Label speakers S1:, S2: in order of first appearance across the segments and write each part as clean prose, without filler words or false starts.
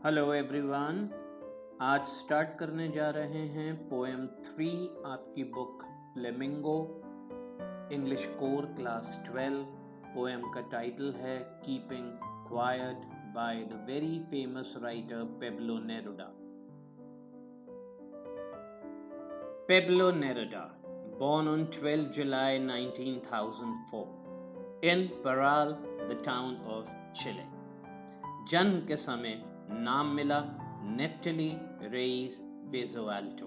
S1: Hello everyone. आज start करने जा रहे हैं पोएम 3 आपकी book flamingo, English core class 12। Poem का टाइटल है keeping quiet by the very famous writer Pablo Neruda. Pablo Neruda, born on 12 July 1904 in Parral, the town of Chile. जन्म के समय नाम मिला नेफ्टली रेइस बेजोआल्टो।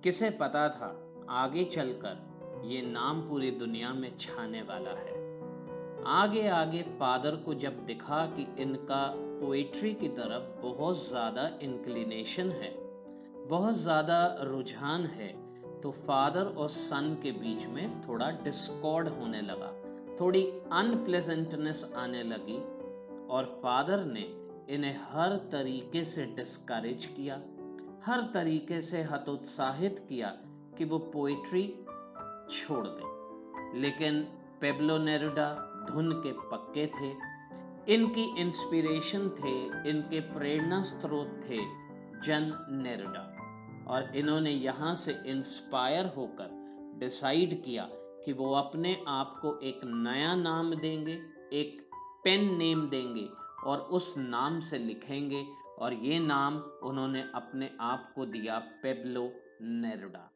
S1: किसे पता था आगे चलकर ये नाम पूरी दुनिया में छाने वाला है। आगे आगे फादर को जब दिखा कि इनका पोएट्री की तरफ बहुत ज़्यादा इंक्लिनेशन है, बहुत ज़्यादा रुझान है, तो फादर और सन के बीच में थोड़ा डिस्कॉर्ड होने लगा, थोड़ी अनप्लेजेंटनेस आने लगी और फादर ने इन्हें हर तरीके से डिस्करेज किया, हर तरीके से हतोत्साहित किया कि वो पोइट्री छोड़ दें। लेकिन पेब्लो नेरुडा धुन के पक्के थे, इनकी इंस्पिरेशन थे, इनके प्रेरणा स्रोत थे जन नेरुडा, और इन्होंने यहाँ से इंस्पायर होकर डिसाइड किया कि वो अपने आप को एक नया नाम देंगे, एक पेन नेम देंगे और उस नाम से लिखेंगे, और ये नाम उन्होंने अपने आप को दिया पेब्लो नेरुडा।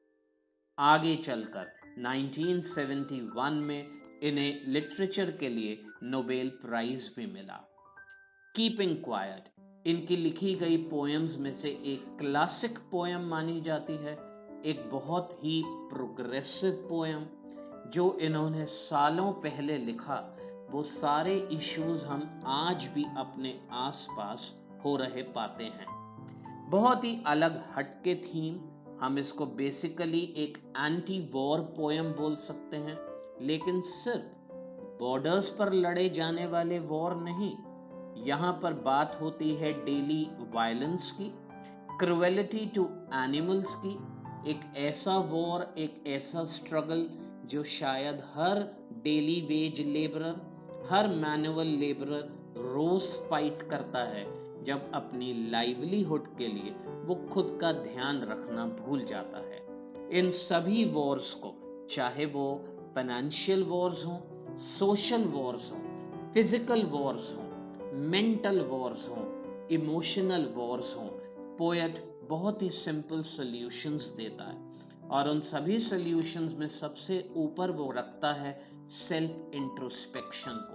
S1: आगे चलकर 1971 में इन्हें लिटरेचर के लिए नोबेल प्राइज भी मिला। कीपिंग क्वाइट इनकी लिखी गई पोएम्स में से एक क्लासिक पोएम मानी जाती है, एक बहुत ही प्रोग्रेसिव पोएम जो इन्होंने सालों पहले लिखा। वो सारे इश्यूज हम आज भी अपने आसपास हो रहे पाते हैं। बहुत ही अलग हटके थीम, हम इसको बेसिकली एक एंटी वॉर पोएम बोल सकते हैं, लेकिन सिर्फ बॉर्डर्स पर लड़े जाने वाले वॉर नहीं। यहाँ पर बात होती है डेली वायलेंस की, क्रुएलिटी टू एनिमल्स की, एक ऐसा वॉर, एक ऐसा स्ट्रगल जो शायद हर डेली वेज लेबरर, हर मैनुअल लेबरर रोज फाइट करता है, जब अपनी लाइवलीहुड के लिए वो खुद का ध्यान रखना भूल जाता है। इन सभी वॉर्स को, चाहे वो फाइनेंशियल वॉर्स हों, सोशल वॉर्स हों, फिजिकल वॉर्स हों, मेंटल वॉर्स हों, इमोशनल वॉर्स हों, पोएट बहुत ही सिंपल सॉल्यूशंस देता है, और उन सभी सॉल्यूशंस में सबसे ऊपर वो रखता है सेल्फ इंट्रोस्पेक्शन को।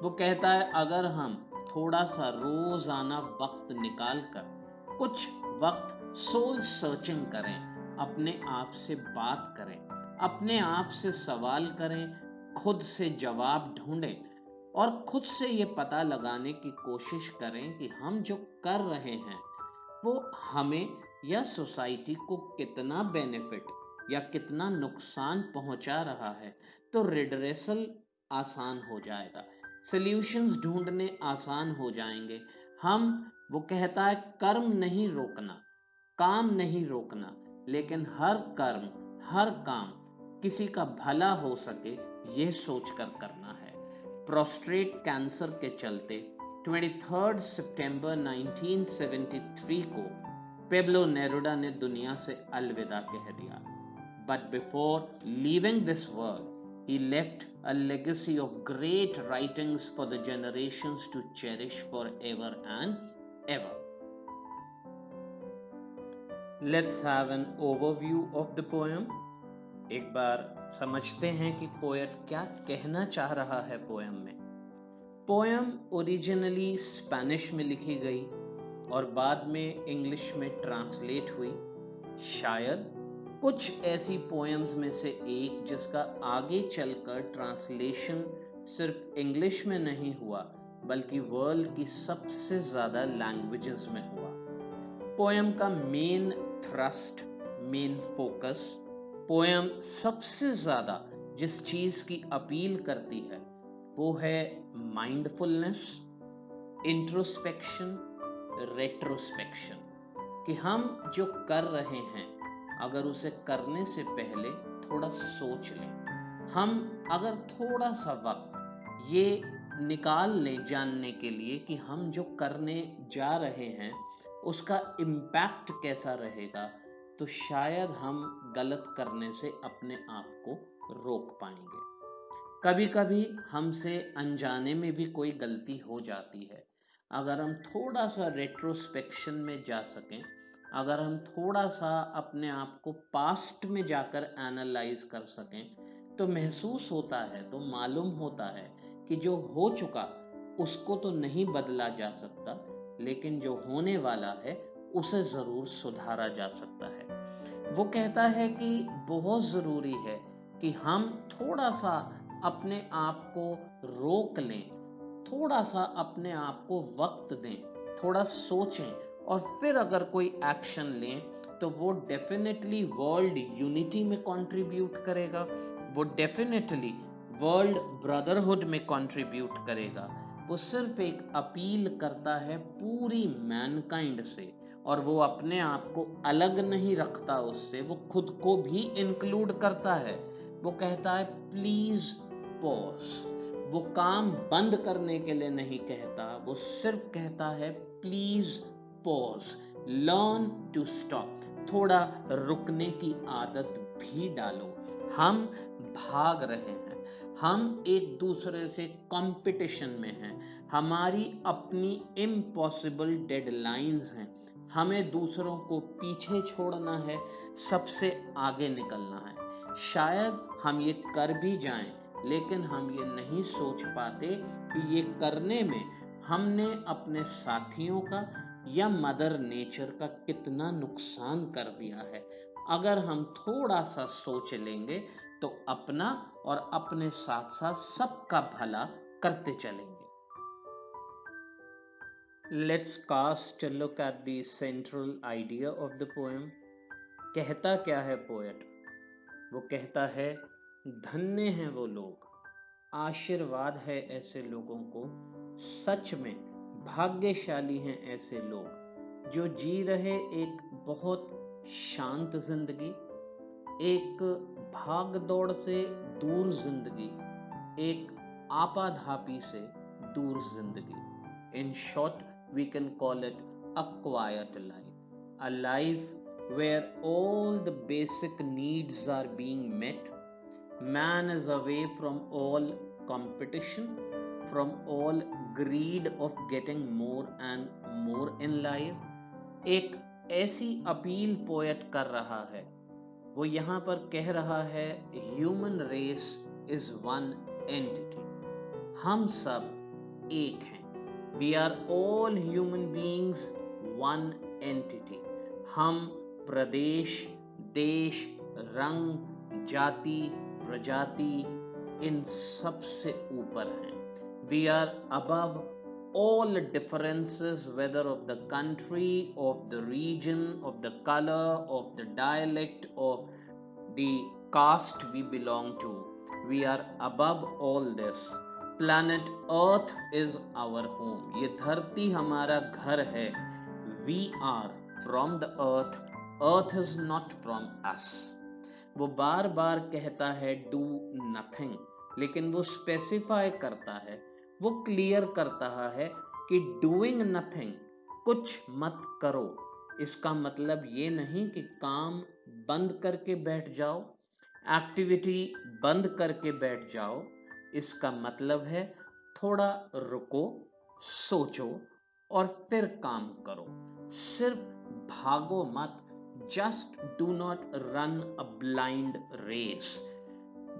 S1: वो कहता है अगर हम थोड़ा सा रोजाना वक्त निकालकर कुछ वक्त सोल सर्चिंग करें, अपने आप से बात करें, अपने आप से सवाल करें, खुद से जवाब ढूंढें और खुद से ये पता लगाने की कोशिश करें कि हम जो कर रहे हैं वो हमें या सोसाइटी को कितना बेनिफिट या कितना नुकसान पहुंचा रहा है, तो रिड्रेसल आसान हो जाएगा, सॉल्यूशंस ढूंढने आसान हो जाएंगे। वो कहता है कर्म नहीं रोकना, काम नहीं रोकना, लेकिन हर कर्म, हर काम किसी का भला हो सके यह सोचकर करना है। प्रोस्टेट कैंसर के चलते 23 सितंबर 1973 को पेब्लो नेरुडा ने दुनिया से अलविदा कह दिया। But before leaving this world he left a legacy of great writings for the generations to cherish forever and ever. Let's have an overview of the poem. एक बार समझते हैं कि पोएट क्या कहना चाह रहा है पोएम में। पोएम ओरिजिनली स्पेनिश में लिखी गई और बाद में इंग्लिश में ट्रांसलेट हुई। शायद कुछ ऐसी पोएम्स में से एक जिसका आगे चलकर ट्रांसलेशन सिर्फ इंग्लिश में नहीं हुआ बल्कि वर्ल्ड की सबसे ज़्यादा लैंग्वेजेस में हुआ। पोएम का main thrust, main focus, poem सबसे ज़्यादा जिस चीज़ की अपील करती है वो है माइंडफुलनेस, इंट्रोस्पेक्शन, रेट्रोस्पेक्शन, कि हम जो कर रहे हैं अगर उसे करने से पहले थोड़ा सोच लें, हम अगर थोड़ा सा वक्त ये निकाल लें जानने के लिए कि हम जो करने जा रहे हैं उसका इम्पैक्ट कैसा रहेगा, तो शायद हम गलत करने से अपने आप को रोक पाएंगे। कभी कभी हमसे अनजाने में भी कोई गलती हो जाती है। अगर हम थोड़ा सा रेट्रोस्पेक्शन में जा सकें, अगर हम थोड़ा सा अपने आप को पास्ट में जाकर एनालाइज कर सकें, तो महसूस होता है, तो मालूम होता है कि जो हो चुका उसको तो नहीं बदला जा सकता, लेकिन जो होने वाला है उसे ज़रूर सुधारा जा सकता है। वो कहता है कि बहुत ज़रूरी है कि हम थोड़ा सा अपने आप को रोक लें, थोड़ा सा अपने आप को वक्त दें, थोड़ा सोचें और फिर अगर कोई एक्शन लें तो वो डेफिनेटली वर्ल्ड यूनिटी में कंट्रीब्यूट करेगा, वो डेफिनेटली वर्ल्ड ब्रदरहुड में कंट्रीब्यूट करेगा। वो सिर्फ एक अपील करता है पूरी मैनकाइंड से, और वो अपने आप को अलग नहीं रखता उससे, वो खुद को भी इंक्लूड करता है। वो कहता है प्लीज पॉज। वो काम बंद करने के लिए नहीं कहता, वो सिर्फ कहता है please pause, learn to stop. थोड़ा रुकने की आदत भी डालो। हम भाग रहे हैं, हम एक दूसरे से कंपटीशन में हैं, हमारी अपनी इम्पॉसिबल डेडलाइंस हैं, हमें दूसरों को पीछे छोड़ना है, सबसे आगे निकलना है। शायद हम ये कर भी जाएं, लेकिन हम ये नहीं सोच पाते कि ये करने में हमने अपने साथियों का या मदर नेचर का कितना नुकसान कर दिया है। अगर हम थोड़ा सा सोच लेंगे तो अपना और अपने साथ साथ सबका भला करते चलेंगे। Let's cast a look at the central idea of the poem. कहता क्या है पोएट? वो कहता है धन्य हैं वो लोग, आशीर्वाद है ऐसे लोगों को, सच में भाग्यशाली हैं ऐसे लोग जो जी रहे एक बहुत शांत जिंदगी, एक भाग दौड़ से दूर जिंदगी, एक आपाधापी से दूर जिंदगी। In short we can call it a quiet life, a life where all the basic needs are being met. Man is away from all competition, from all greed of getting more and more in life. एक ऐसी appeal poet कर रहा है। वो यहाँ पर कह रहा है human race is one entity. हम सब एक हैं। We are all human beings, one entity. हम प्रदेश, देश, रंग, जाति, प्रजाति इन सब से ऊपर हैं। We are above all differences, whether of the country, of the region, of the color, of the dialect, of the caste we belong to. We are above all this. Planet Earth is our home. ये धरती हमारा घर है। We are from the earth. Earth is not from us. वो बार बार कहता है do nothing, लेकिन वो स्पेसिफाई करता है, वो क्लियर करता है कि doing nothing, कुछ मत करो, इसका मतलब ये नहीं कि काम बंद करके बैठ जाओ, एक्टिविटी बंद करके बैठ जाओ। इसका मतलब है थोड़ा रुको, सोचो और फिर काम करो। सिर्फ भागो मत। Just do not run a blind race.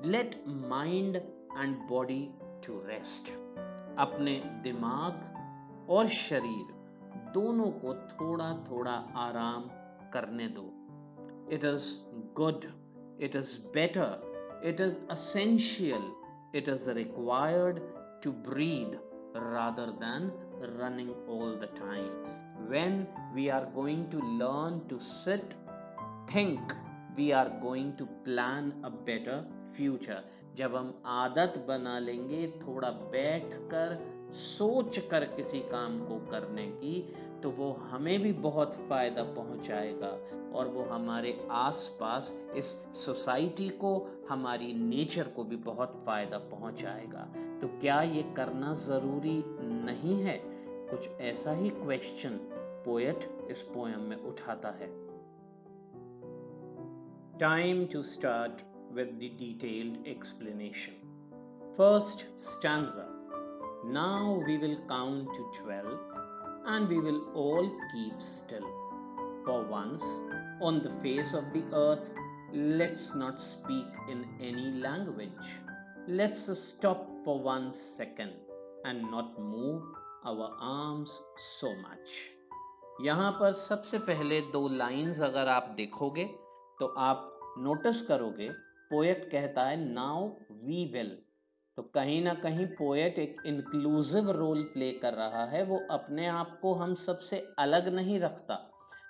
S1: Let mind and body to rest. अपने दिमाग और शरीर दोनों को थोड़ा थोड़ा आराम करने दो। It is good, it is better, it is essential, it is required to breathe rather than running all the time. When we are going to learn to sit, think, we are going to plan a better future. जब हम आदत बना लेंगे थोड़ा बैठकर सोच कर किसी काम को करने की, तो वो हमें भी बहुत फ़ायदा पहुंचाएगा और वो हमारे आसपास इस सोसाइटी को, हमारी नेचर को भी बहुत फ़ायदा पहुंचाएगा। तो क्या ये करना जरूरी नहीं है? कुछ ऐसा ही क्वेश्चन पोएट इस पोएम में उठाता है। Time to start with the detailed explanation. First stanza. Now we will count to 12 and we will all keep still. For once on the face of the earth, let's not speak in any language. Let's stop for 1 second and not move our arms so much. यहाँ पर सबसे पहले 2 lines अगर आप देखोगे तो आप notice करोगे पोएट कहता है नाउ वी विल। तो कहीं ना कहीं पोएट एक इंक्लूसिव रोल प्ले कर रहा है। वो अपने आप को हम सबसे अलग नहीं रखता,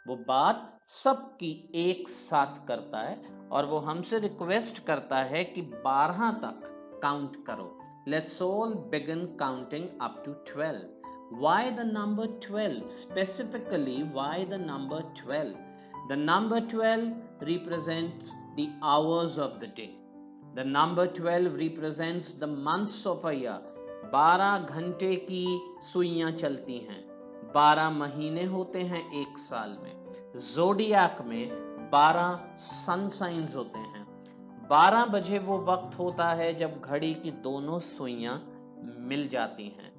S1: वो बात सबकी एक साथ करता है और वो हमसे रिक्वेस्ट करता है कि 12 तक काउंट करो। Let's all begin counting up to 12. Why the number 12? Specifically, why the number 12? The number 12 represents the hours of the day. The number 12 represents the months of a year. 12 घंटे की सुइयां चलती हैं, 12 महीने होते हैं एक साल में। ज़ोडिएक में 12 सन साइंस होते हैं। 12 बजे वो वक्त होता है जब घड़ी की दोनों सुइयां मिल जाती हैं।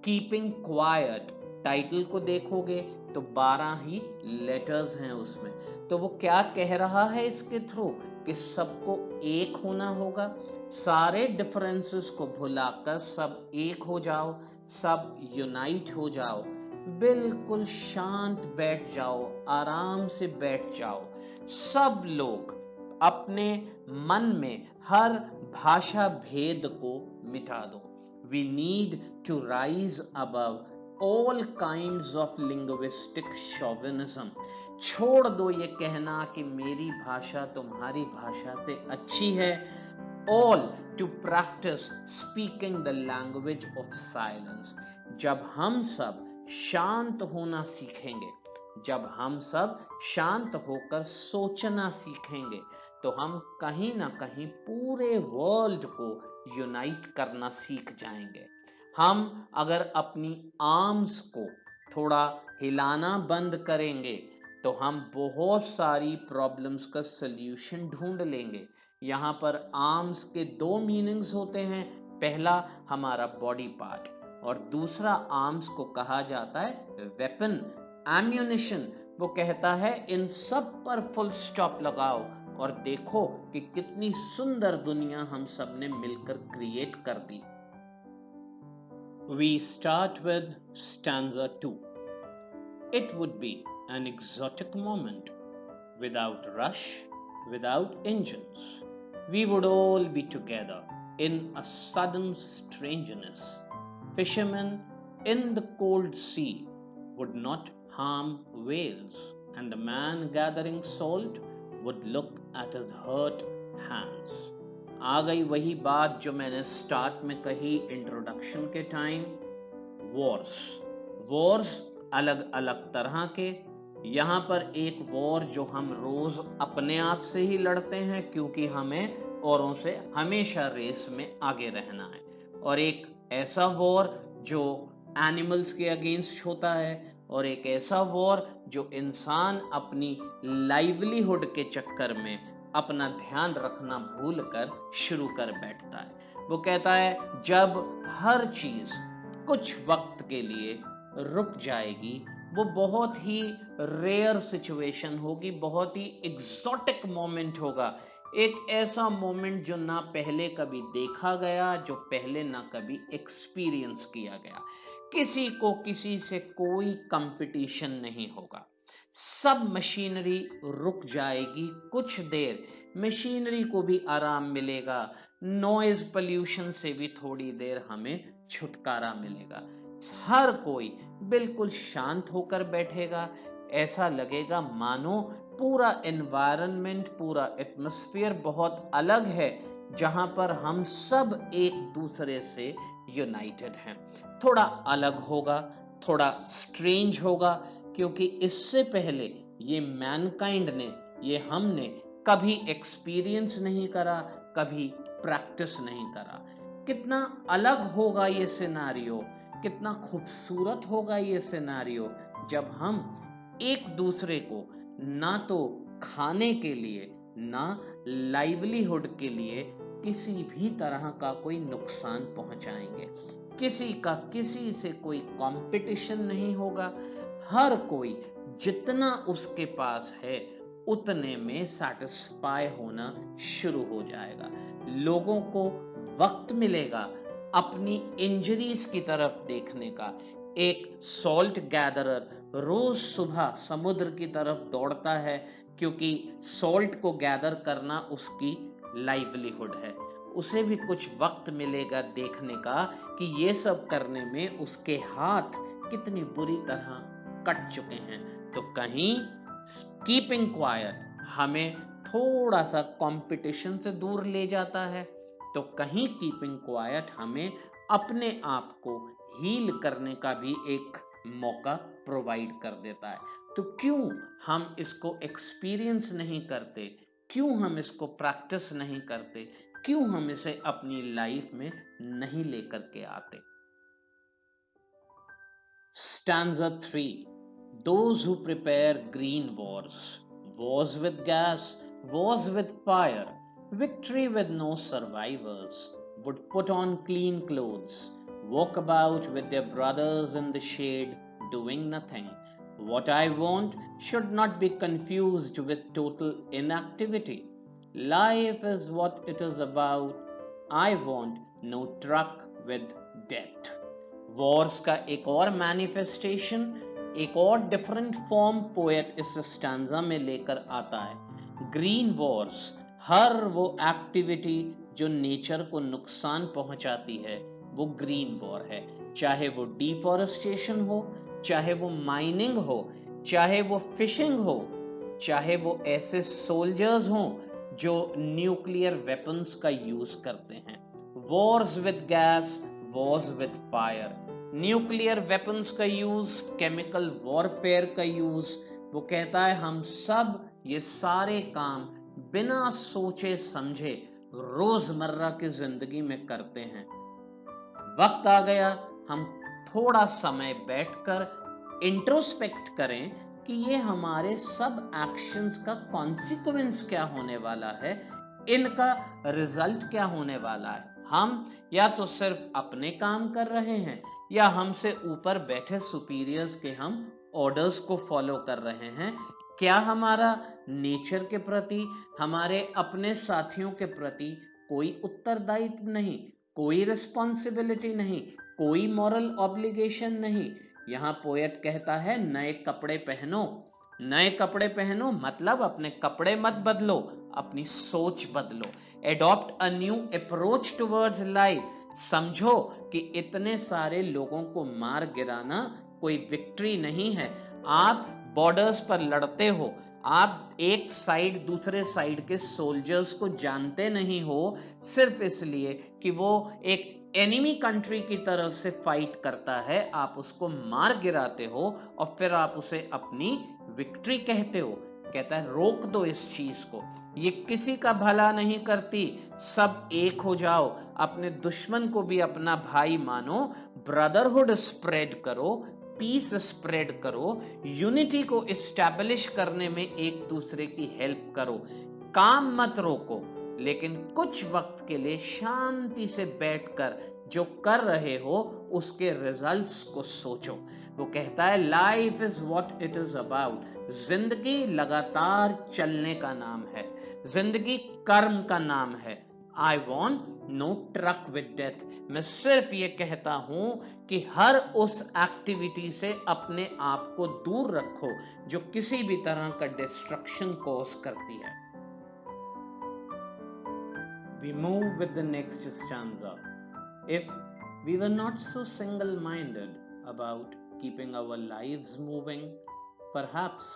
S1: कीपिंग क्वाइट टाइटल को देखोगे तो 12 ही लेटर्स हैं उसमें। तो वो क्या कह रहा है इसके थ्रू कि सबको एक होना होगा, सारे डिफरेंसेस को भुलाकर सब एक हो जाओ, सब यूनाइट हो जाओ, बिल्कुल शांत बैठ जाओ, आराम से बैठ जाओ। सब लोग अपने मन में हर भाषा भेद को मिटा दो। We need to rise above all kinds of linguistic chauvinism. छोड़ दो ये कहना कि मेरी भाषा तुम्हारी भाषा से अच्छी है। All to practice speaking the language of silence. जब हम सब शांत होना सीखेंगे, जब हम सब शांत होकर सोचना सीखेंगे, तो हम कहीं ना कहीं पूरे वर्ल्ड को यूनाइट करना सीख जाएंगे। हम अगर अपनी आर्म्स को थोड़ा हिलाना बंद करेंगे तो हम बहुत सारी प्रॉब्लम्स का सल्यूशन ढूंढ लेंगे। यहाँ पर आर्म्स के 2 मीनिंग्स होते हैं। पहला हमारा बॉडी पार्ट और दूसरा आर्म्स को कहा जाता है वेपन, एम्यूनिशन। वो कहता है इन सब पर फुल स्टॉप लगाओ और देखो कि कितनी सुंदर दुनिया हम सब ने मिलकर क्रिएट कर दी। We start with stanza 2. It would be an exotic moment, without rush, without engines. We would all be together in a sudden strangeness. Fishermen in the cold sea would not harm whales, and the man gathering salt would look at his hurt hands. आ गई वही बात जो मैंने start में कही introduction के time. Wars अलग अलग तरह के। यहाँ पर एक वॉर जो हम रोज अपने आप से ही लड़ते हैं क्योंकि हमें औरों से हमेशा रेस में आगे रहना है, और एक ऐसा वॉर जो एनिमल्स के अगेंस्ट होता है, और एक ऐसा वॉर जो इंसान अपनी लाइवलीहुड के चक्कर में अपना ध्यान रखना भूलकर शुरू कर बैठता है। वो कहता है जब हर चीज कुछ वक्त के लिए रुक जाएगी, वो बहुत ही रेयर सिचुएशन होगी, बहुत ही एग्जॉटिक मोमेंट होगा। एक ऐसा मोमेंट जो ना पहले कभी देखा गया, जो पहले ना कभी एक्सपीरियंस किया गया। किसी को किसी से कोई कंपटीशन नहीं होगा। सब मशीनरी रुक जाएगी कुछ देर, मशीनरी को भी आराम मिलेगा, नॉइज पोल्यूशन से भी थोड़ी देर हमें छुटकारा मिलेगा। हर कोई बिल्कुल शांत होकर बैठेगा। ऐसा लगेगा मानो पूरा एनवायरनमेंट, पूरा एटमॉस्फेयर बहुत अलग है, जहां पर हम सब एक दूसरे से यूनाइटेड हैं। थोड़ा अलग होगा, थोड़ा स्ट्रेंज होगा, क्योंकि इससे पहले ये मैनकाइंड ने, ये हमने कभी एक्सपीरियंस नहीं करा, कभी प्रैक्टिस नहीं करा। कितना अलग होगा ये सिनारियो, कितना खूबसूरत होगा ये सिनारियो जब हम एक दूसरे को ना तो खाने के लिए ना लाइवलीहुड के लिए किसी भी तरह का कोई नुकसान पहुंचाएंगे। किसी का किसी से कोई कंपटीशन नहीं होगा। हर कोई जितना उसके पास है उतने में सैटिस्फाई होना शुरू हो जाएगा। लोगों को वक्त मिलेगा अपनी इंजरीज की तरफ देखने का। एक सॉल्ट गैदरर रोज सुबह समुद्र की तरफ दौड़ता है क्योंकि सॉल्ट को गैदर करना उसकी लाइवलीहुड है। उसे भी कुछ वक्त मिलेगा देखने का कि ये सब करने में उसके हाथ कितनी बुरी तरह कट चुके हैं। तो कहीं कीपिंग क्वाइट हमें थोड़ा सा कंपटीशन से दूर ले जाता है, तो कहीं कीपिंग क्वाइट हमें अपने आप को हील करने का भी एक मौका प्रोवाइड कर देता है। तो क्यों हम इसको एक्सपीरियंस नहीं करते, क्यों हम इसको प्रैक्टिस नहीं करते, क्यों हम इसे अपनी लाइफ में नहीं लेकर के आते। Stanza 3. Those who prepare green wars with gas, wars with fire, victory with no survivors, would put on clean clothes, walk about with their brothers in the shade, doing nothing. What I want should not be confused with total inactivity. Life is what it is about. I want no truck with death. Wars का एक और manifestation, एक और different form poet इस stanza में लेकर आता है। ग्रीन वॉर्स, हर वो एक्टिविटी जो नेचर को नुकसान पहुंचाती है वो ग्रीन वॉर है। चाहे वो डिफॉरेस्टेशन हो, चाहे वो माइनिंग हो, चाहे वो फिशिंग हो, चाहे वो ऐसे सोल्जर्स हों जो न्यूक्लियर वेपन्स का यूज करते हैं। Wars with gas, Wars with fire, nuclear weapons का यूज, केमिकल वॉरफेयर का यूज। वो कहता है हम सब ये सारे काम बिना सोचे समझे रोजमर्रा की जिंदगी में करते हैं। वक्त आ गया हम थोड़ा समय बैठकर इंट्रोस्पेक्ट करें कि ये हमारे सब एक्शंस का कॉन्सिक्वेंस क्या होने वाला है, इनका रिजल्ट क्या होने वाला है। हम या तो सिर्फ अपने काम कर रहे हैं या हमसे ऊपर बैठे सुपीरियर्स के हम ऑर्डर्स को फॉलो कर रहे हैं। क्या हमारा नेचर के प्रति, हमारे अपने साथियों के प्रति कोई उत्तरदायित्व नहीं, कोई रिस्पॉन्सिबिलिटी नहीं, कोई मॉरल ऑब्लिगेशन नहीं। यहाँ पोएट कहता है नए कपड़े पहनो। नए कपड़े पहनो मतलब अपने कपड़े मत बदलो, अपनी सोच बदलो। Adopt a new approach towards life. समझो कि इतने सारे लोगों को मार गिराना कोई विक्ट्री नहीं है। आप बॉर्डर्स पर लड़ते हो, आप एक साइड दूसरे साइड के सोल्जर्स को जानते नहीं हो सिर्फ इसलिए कि वो एक एनिमी कंट्री की तरफ से फाइट करता है। आप उसको मार गिराते हो और फिर आप उसे अपनी विक्ट्री कहते हो। कहता है रोक दो इस चीज को, ये किसी का भला नहीं करती। सब एक हो जाओ, अपने दुश्मन को भी अपना भाई मानो, ब्रदरहुड स्प्रेड करो, पीस स्प्रेड करो, यूनिटी को इस्टेब्लिश करने में एक दूसरे की हेल्प करो। काम मत रोको, लेकिन कुछ वक्त के लिए शांति से बैठकर जो कर रहे हो उसके रिजल्ट्स को सोचो। वो कहता है life is what it is about. जिंदगी लगातार चलने का नाम है, जिंदगी कर्म का नाम है। I want no truck with death. मैं सिर्फ ये कहता हूं कि हर उस एक्टिविटी से अपने आप को दूर रखो जो किसी भी तरह का डिस्ट्रक्शन कॉज करती है। We move with the next stanza. If we were not so single-minded about keeping our lives moving, perhaps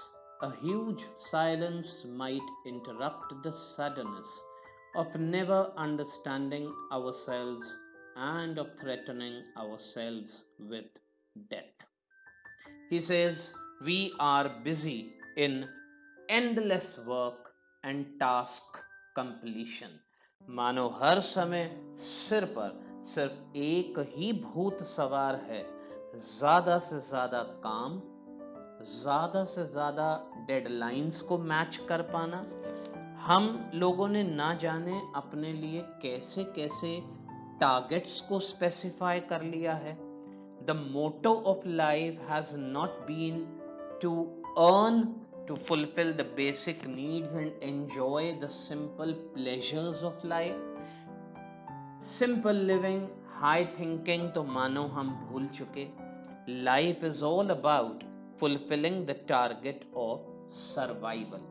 S1: a huge silence might interrupt the suddenness of never understanding ourselves and of threatening ourselves with death. He says, we are busy in endless work and task completion. मानो हर समय सिर पर सिर्फ एक ही भूत सवार है, ज्यादा से ज्यादा काम, ज्यादा से ज्यादा डेडलाइंस को मैच कर पाना। हम लोगों ने ना जाने अपने लिए कैसे कैसे टारगेट्स को स्पेसिफाई कर लिया है। The motto of life has not been to earn, to fulfill the basic needs and enjoy the simple pleasures of life. Simple living, high thinking तो मानो हम भूल चुके। Life is all about fulfilling the target of survival.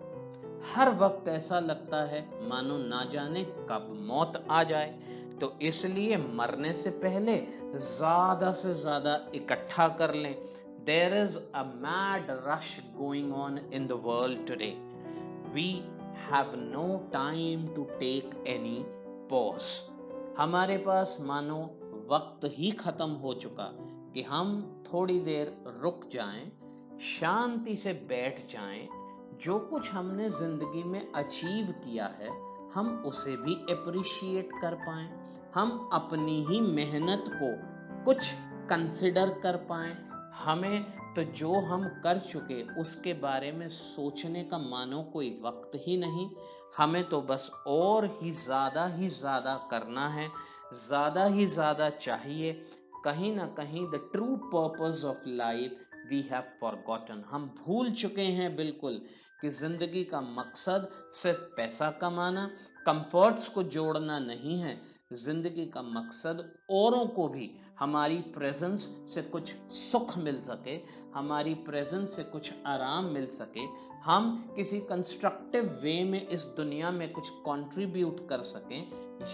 S1: हर वक्त ऐसा लगता है मानो ना जाने कब मौत आ जाए, तो इसलिए मरने से पहले ज्यादा से ज्यादा इकट्ठा कर लें। There is a mad rush going on in the world today. We have no time to take any pause. हमारे पास मानो वक्त ही खत्म हो चुका कि हम थोड़ी देर रुक जाएं, शांति से बैठ जाएं, जो कुछ हमने जिंदगी में अचीव किया है हम उसे भी अप्रिशिएट कर पाएं, हम अपनी ही मेहनत को कुछ कंसिडर कर पाएं। हमें तो जो हम कर चुके उसके बारे में सोचने का मानो कोई वक्त ही नहीं। हमें तो बस और ही ज़्यादा करना है, ज़्यादा ही ज़्यादा चाहिए। कहीं ना कहीं the true purpose of life we have forgotten. हम भूल चुके हैं बिल्कुल कि ज़िंदगी का मकसद सिर्फ पैसा कमाना, कंफर्ट्स को जोड़ना नहीं है। जिंदगी का मकसद औरों को भी हमारी प्रेजेंस से कुछ सुख मिल सके, हमारी प्रेजेंस से कुछ आराम मिल सके, हम किसी कंस्ट्रक्टिव वे में इस दुनिया में कुछ कंट्रीब्यूट कर सकें,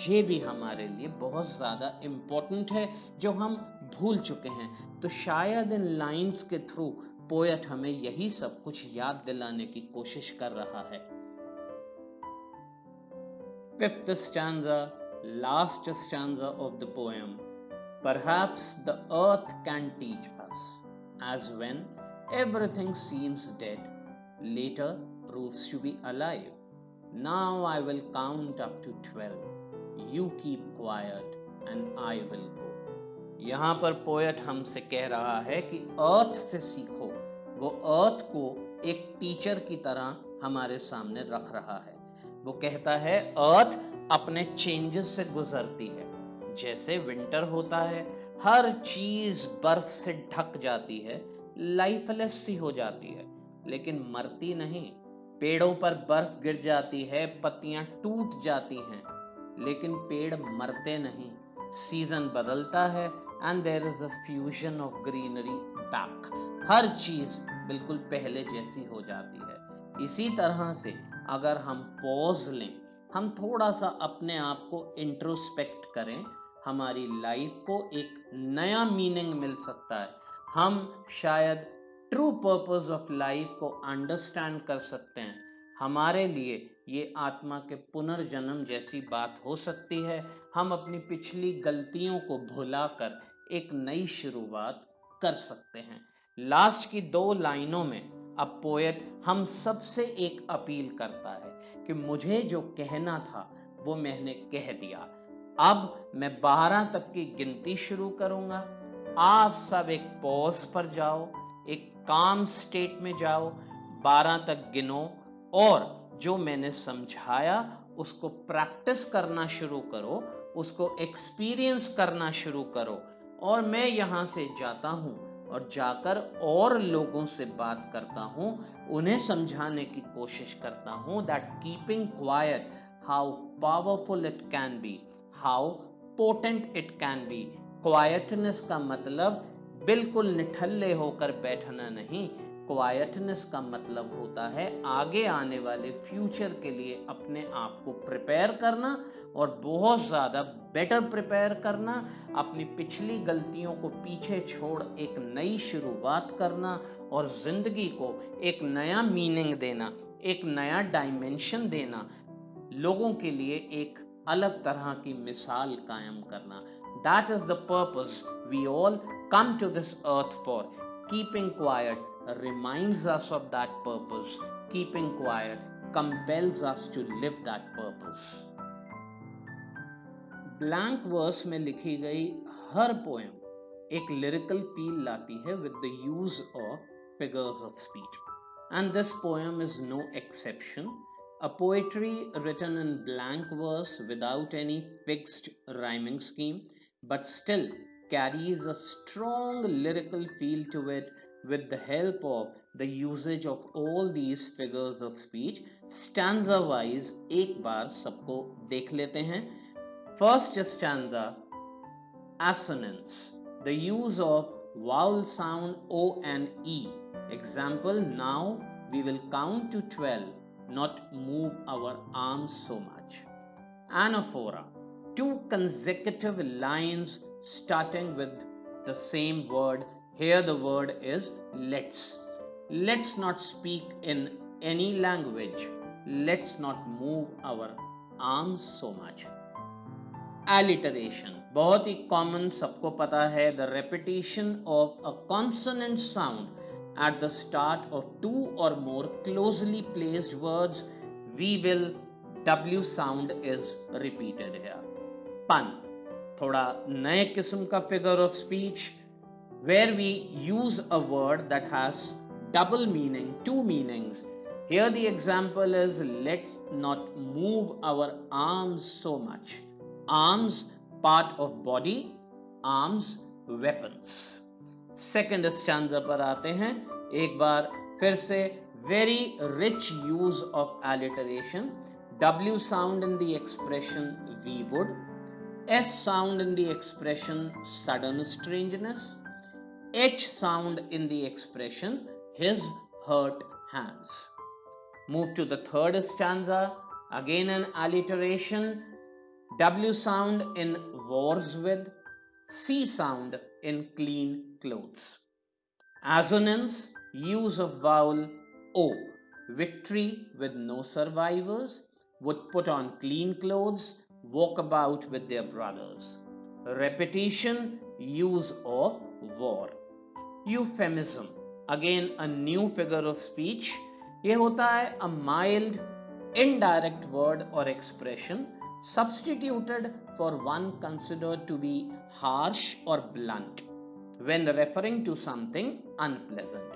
S1: ये भी हमारे लिए बहुत ज़्यादा इम्पोर्टेंट है जो हम भूल चुके हैं। तो शायद इन लाइंस के थ्रू पोएट हमें यही सब कुछ याद दिलाने की कोशिश कर रहा है। Fifth stanza, last stanza of the poem. Perhaps the earth can teach us, as when everything seems dead, later proves to be alive. Now I will count up to 12. You keep quiet and I will go. यहाँ पर poet हमसे कह रहा है कि अर्थ से सीखो। वो अर्थ को एक टीचर की तरह हमारे सामने रख रहा है। वो कहता है अर्थ अपने चेंजेस से गुजरती है। जैसे विंटर होता है, हर चीज बर्फ से ढक जाती है, लाइफलेस सी हो जाती है, लेकिन मरती नहीं। पेड़ों पर बर्फ गिर जाती है, पत्तियां टूट जाती हैं, लेकिन पेड़ मरते नहीं। सीजन बदलता है and there is a fusion of greenery back. हर चीज बिल्कुल पहले जैसी हो जाती है। इसी तरह से अगर हम पॉज लें, हम थोड़ा सा अपने आप को इंट्रोस्पेक्ट करें, हमारी लाइफ को एक नया मीनिंग मिल सकता है। हम शायद ट्रू पर्पस ऑफ लाइफ को अंडरस्टैंड कर सकते हैं। हमारे लिए ये आत्मा के पुनर्जन्म जैसी बात हो सकती है। हम अपनी पिछली गलतियों को भुलाकर एक नई शुरुआत कर सकते हैं। लास्ट की 2 लाइनों में अब पोएट हम सबसे एक अपील करता है कि मुझे जो कहना था वो मैंने कह दिया। अब मैं 12 तक की गिनती शुरू करूंगा। आप सब एक पॉज पर जाओ, एक काम स्टेट में जाओ, 12 तक गिनो और जो मैंने समझाया उसको प्रैक्टिस करना शुरू करो, उसको एक्सपीरियंस करना शुरू करो। और मैं यहाँ से जाता हूँ और जाकर और लोगों से बात करता हूँ, उन्हें समझाने की कोशिश करता हूँ that keeping quiet how powerful it can be, how potent it can be. Quietness का मतलब बिल्कुल निठल्ले होकर बैठना नहीं। क्वाइटनेस का मतलब होता है आगे आने वाले फ्यूचर के लिए अपने आप को प्रिपेयर करना और बहुत ज़्यादा बेटर प्रिपेयर करना, अपनी पिछली गलतियों को पीछे छोड़ एक नई शुरुआत करना और ज़िंदगी को एक नया मीनिंग देना, एक नया डायमेंशन देना, लोगों के लिए एक अलग तरह की मिसाल कायम करना। That is the purpose we all come to this earth for. Keeping quiet reminds us of that purpose. Keeping quiet compels us to live that purpose. Blank verse में लिखी गई हर पोएम एक लिरिकल फील लाती है with the use of figures of speech, and this poem is no exception. A poetry written in blank verse without any fixed rhyming scheme, but still carries a strong lyrical feel to it with the help of the usage of all these figures of speech. Stanza wise एक बार सबको देख लेते हैं. First stanza, assonance, the use of vowel sound O and E. Example, now we will count to 12, not move our arms so much. Anaphora, two consecutive lines starting with the same word. Here the word is let's. Let's not speak in any language. Let's not move our arms so much. Alliteration, बहुत ही common, सबको पता है. The repetition of a consonant sound at the start of two or more closely placed words. We will W sound is repeated here. Pun, थोड़ा नए किस्म का figure of speech where we use a word that has double meaning, two meanings. Here the example is let's not move our arms so much. Arms, part of body, arms, weapons. Second stanza पर आते हैं. एक बार फिर से very rich use of alliteration. W sound in the expression we would, S sound in the expression sudden strangeness, H sound in the expression his hurt hands. Move to the third stanza. Again an alliteration. W sound in wars with, C sound in clean clothes. Assonance, use of vowel O. Victory with no survivors, would put on clean clothes, walk about with their brothers. Repetition, use of war. Euphemism, again a new figure of speech. ये होता है a mild, indirect word or expression substituted for one considered to be harsh or blunt when referring to something unpleasant.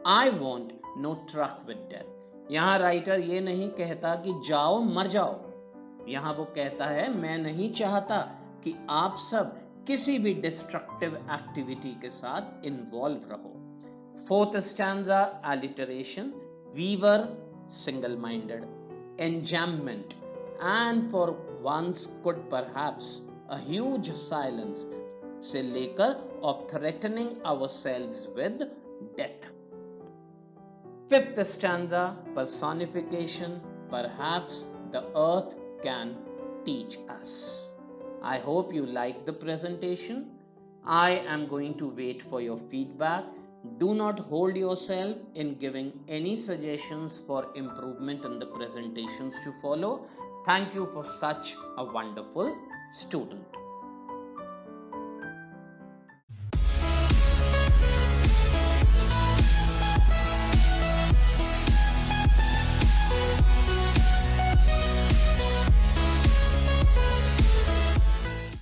S1: I want no truck with death. यहाँ writer ये नहीं कहता कि जाओ मर जाओ. यहाँ वो कहता है मैं नहीं चाहता कि आप सब किसी भी डिस्ट्रक्टिव एक्टिविटी के साथ इन्वॉल्व रहो. Fourth stanza, alliteration. Weaver, single-minded. Enjambment, and for once could perhaps a huge silence से लेकर of threatening ourselves with death. Fifth stanza, personification. Perhaps the earth can teach us. I hope you like the presentation. I am going to wait for your feedback. Do not hold yourself in giving any suggestions for improvement in the presentations to follow. Thank you for such a wonderful student.